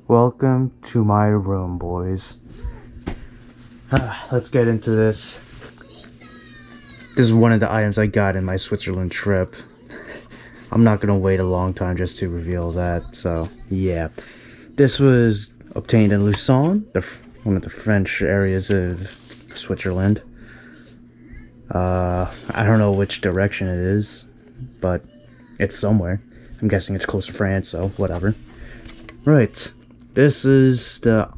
Welcome to my room, boys. Let's get into this. This is one of the items I got in my Switzerland trip. I'm not gonna wait a long time just to reveal that, so yeah. This was obtained in Lausanne, one of the French areas of Switzerland. I don't know which direction it is, but it's somewhere. I'm guessing it's close to France, so whatever. Right. This is the...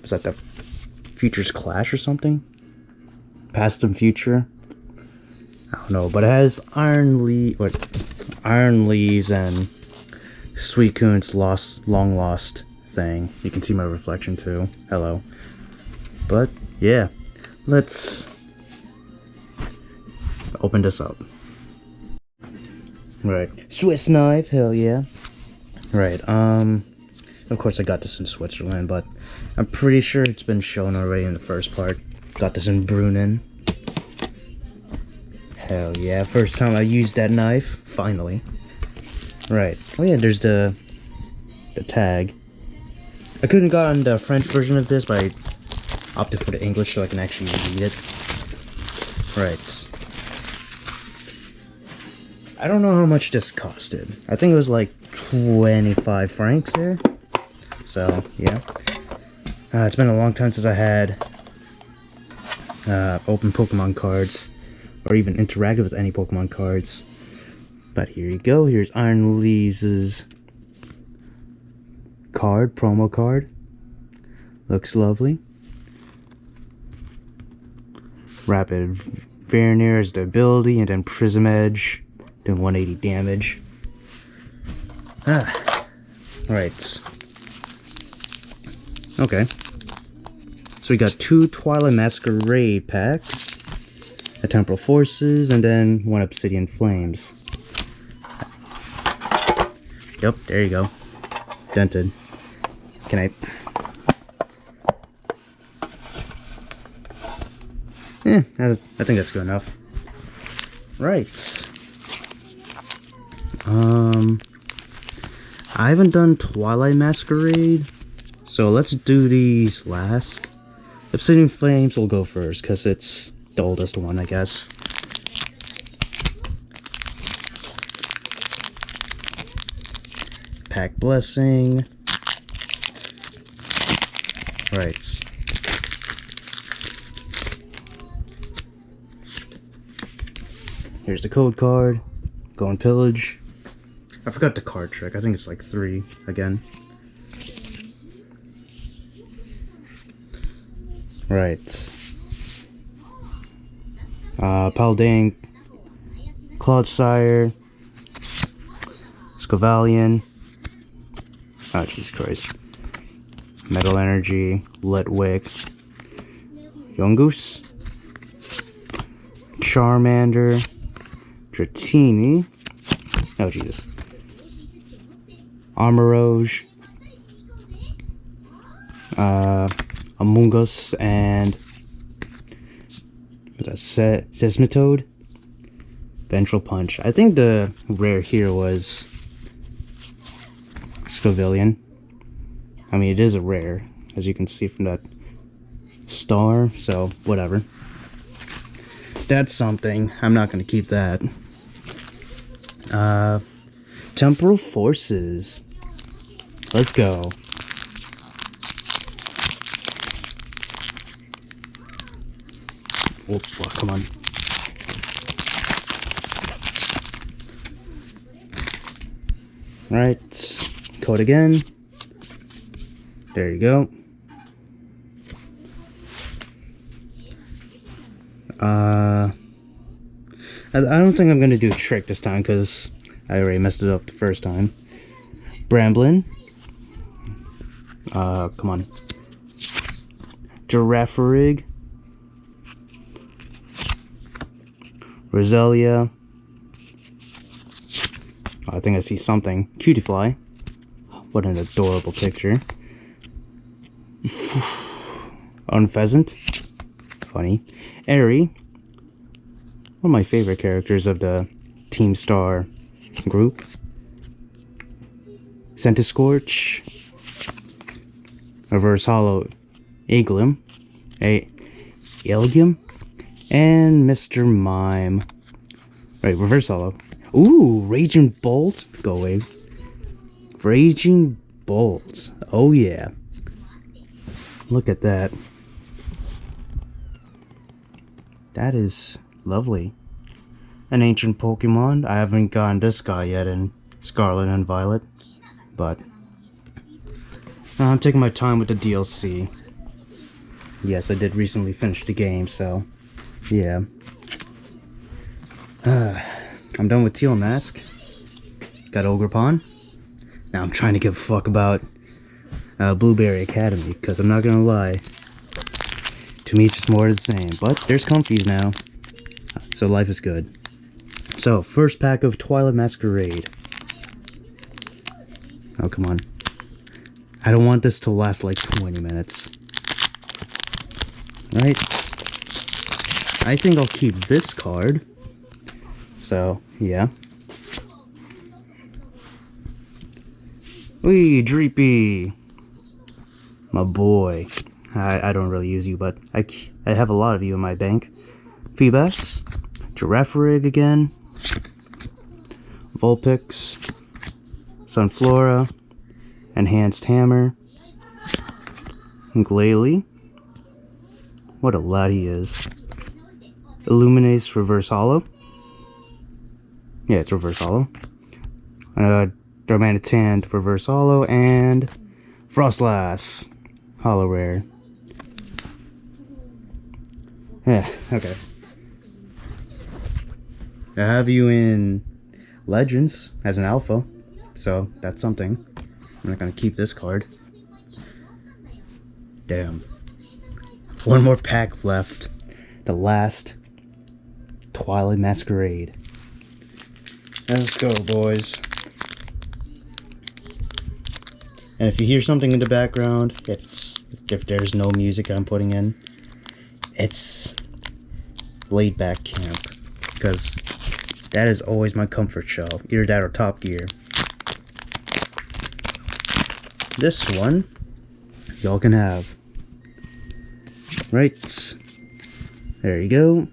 was that the Futures Clash or something? Past and Future? I don't know, but it has Iron Leaves and Suicune's long lost thing. You can see my reflection too. Hello. But yeah, let's open this up. Right. Swiss knife, hell yeah. Right, of course I got this in Switzerland, but I'm pretty sure it's been shown already in the first part. Got this in Brunnen. Hell yeah, first time I used that knife, finally. Right. Oh yeah, there's the tag. I couldn't have gotten the French version of this, but I opted for the English so I can actually read it. Right. I don't know how much this costed. I think it was like 25 francs there. So, yeah. It's been a long time since I had open Pokemon cards, or even interacted with any Pokemon cards. But here you go. Here's Iron Leaves' card, promo card. Looks lovely. Rapid Veneer is the ability, and then Prism Edge, doing 180 damage. Right. Okay. So we got 2 Twilight Masquerade packs, a Temporal Forces, and then 1 Obsidian Flames. Yep, there you go. Dented. Can I... I think that's good enough. Right. I haven't done Twilight Masquerade, so let's do these last. Obsidian Flames will go first, because it's the oldest one, I guess. Pack Blessing. Right. Here's the code card. Go and pillage. I forgot the card trick. I think it's like 3 again. Right. Paldean, Clodsire, Scovalion. Oh, Jesus Christ. Metal Energy, Litwick, Yungoos, Charmander, Dratini. Oh, Jesus. Armorage, Among Us, and Seismitoad, Ventral Punch. I think the rare here was Scovalion. I mean, it is a rare, as you can see from that star, so whatever. That's something. I'm not going to keep that. Temporal Forces. Let's go. Oh, come on. Right. Code again. There you go. I don't think I'm going to do a trick this time, because I already messed it up the first time. Bramblin. Come on. Girafarig. Roselia. Oh, I think I see something. Cutiefly. What an adorable picture. Unpheasant. Funny. Airy. One of my favorite characters of the Team Star group. Centiscorch. Reverse Hollow Iglum, Ilgium, and Mr. Mime. Right, Reverse Hollow. Ooh, Raging Bolt. Go away. Raging Bolt. Oh yeah. Look at that. That is lovely. An ancient Pokemon. I haven't gotten this guy yet in Scarlet and Violet, but I'm taking my time with the DLC. Yes, I did recently finish the game, so yeah. I'm done with Teal Mask. Got Ogerpon. Now I'm trying to give a fuck about Blueberry Academy, because I'm not gonna lie. To me, it's just more of the same. But there's Comfies now, so life is good. So, first pack of Twilight Masquerade. Oh, come on. I don't want this to last like 20 minutes. Right? I think I'll keep this card. So, yeah. Wee, Dreepy. My boy. I don't really use you, but I have a lot of you in my bank. Phoebus. Girafarig again. Vulpix. Sunflora. Enhanced Hammer. Glalie. What a lad he is. Illuminates Reverse Hollow. Yeah, it's Reverse Hollow. Darmanitan Reverse Hollow, and Frostlass Hollow Rare. Yeah, okay. I have you in Legends as an alpha, so that's something. I'm not gonna keep this card. Damn. One more pack left. The last Twilight Masquerade. Let's go, boys. And if you hear something in the background, if there's no music I'm putting in, it's laid back camp, because that is always my comfort show. Either that or Top Gear. This one, y'all can have. Right. There you go.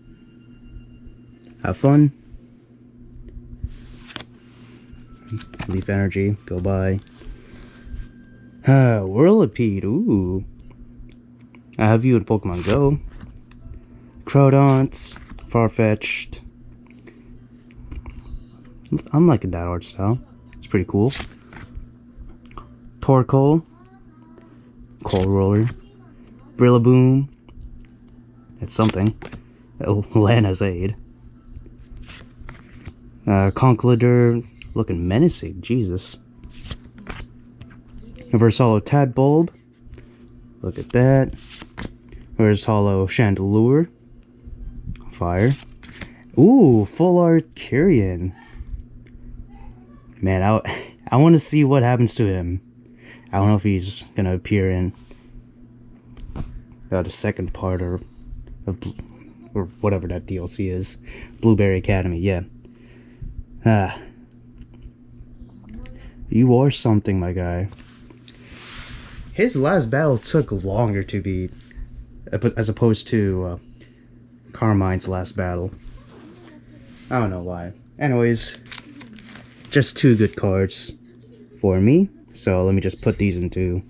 Have fun. Leaf Energy, go by. Whirlipede, ooh. I have you in Pokemon Go. Crodonts, Farfetch'd. I'm liking that art style. It's pretty cool. Torkoal, Cold Roller, Brillaboom. It's something. Lana's Aid. Conkeldurr, looking menacing, Jesus. Reverse Hollow Tadbulb. Look at that. Reverse Hollow Chandelure. Fire. Ooh, Full Art Kyrian. Man, I want to see what happens to him. I don't know if he's gonna appear in the second part or whatever that DLC is. Blueberry Academy, yeah. You are something, my guy. His last battle took longer to beat, as opposed to Carmine's last battle. I don't know why. Anyways, just two good cards for me. So let me just put these into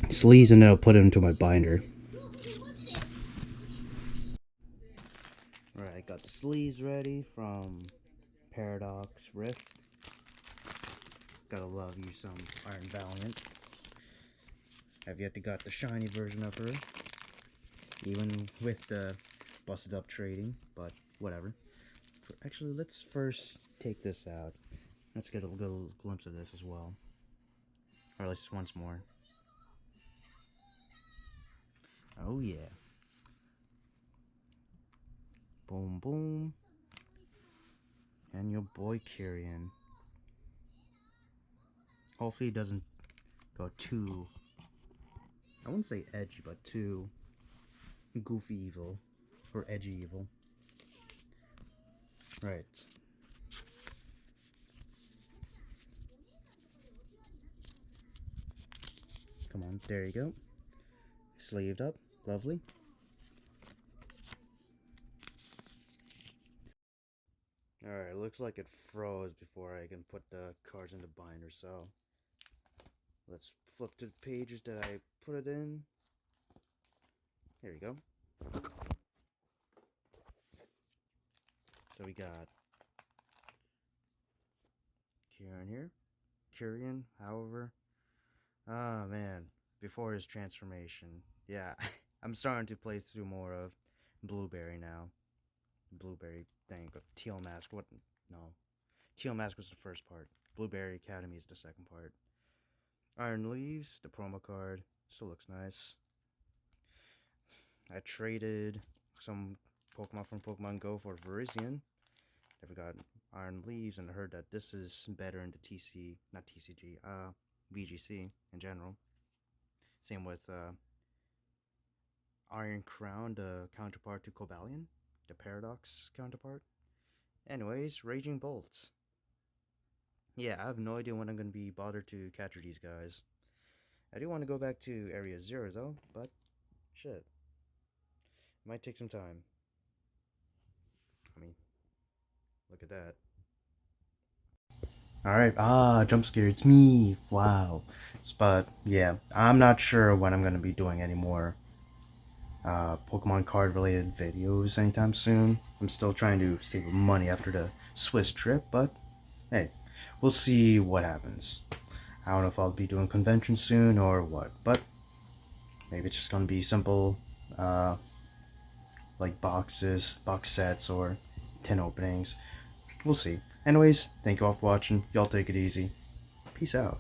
sleeves, and then I'll put them into my binder. Alright, got the sleeves ready from Paradox Rift. Gotta love you some Iron Valiant. I've yet to got the shiny version of her, even with the busted up trading, but whatever. Actually, let's first take this out. Let's get a little glimpse of this as well. Or at least once more. Oh yeah. Boom boom. And your boy Kyrian. Hopefully it doesn't go too, I wouldn't say edgy, but too goofy evil. Or edgy evil. Right. Come on, there you go. Sleeved up, lovely. Alright, looks like it froze before I can put the cards in the binder, so let's flip to the pages that I put it in. There you go. So we got Kieran here. Kyrian, however. Ah, man. Before his transformation. Yeah, I'm starting to play through more of Blueberry now. Blueberry thing, but Teal Mask, what? No. Teal Mask was the first part. Blueberry Academy is the second part. Iron Leaves, the promo card. Still looks nice. I traded some Pokemon from Pokemon Go for Virizion. I forgot Iron Leaves, and I heard that this is better in the not TCG, VGC in general. Same with Iron Crown, the counterpart to Cobalion, the Paradox counterpart. Anyways, Raging Bolts. Yeah, I have no idea when I'm going to be bothered to capture these guys. I do want to go back to Area 0 though, but shit. Might take some time. I mean, look at that. Alright, jump scare, it's me! Wow. But, yeah, I'm not sure when I'm going to be doing any more Pokemon card related videos anytime soon. I'm still trying to save money after the Swiss trip, but hey, we'll see what happens. I don't know if I'll be doing convention soon or what, but maybe it's just gonna be simple, like box sets, or 10 openings. We'll see. Anyways, thank you all for watching. Y'all take it easy. Peace out.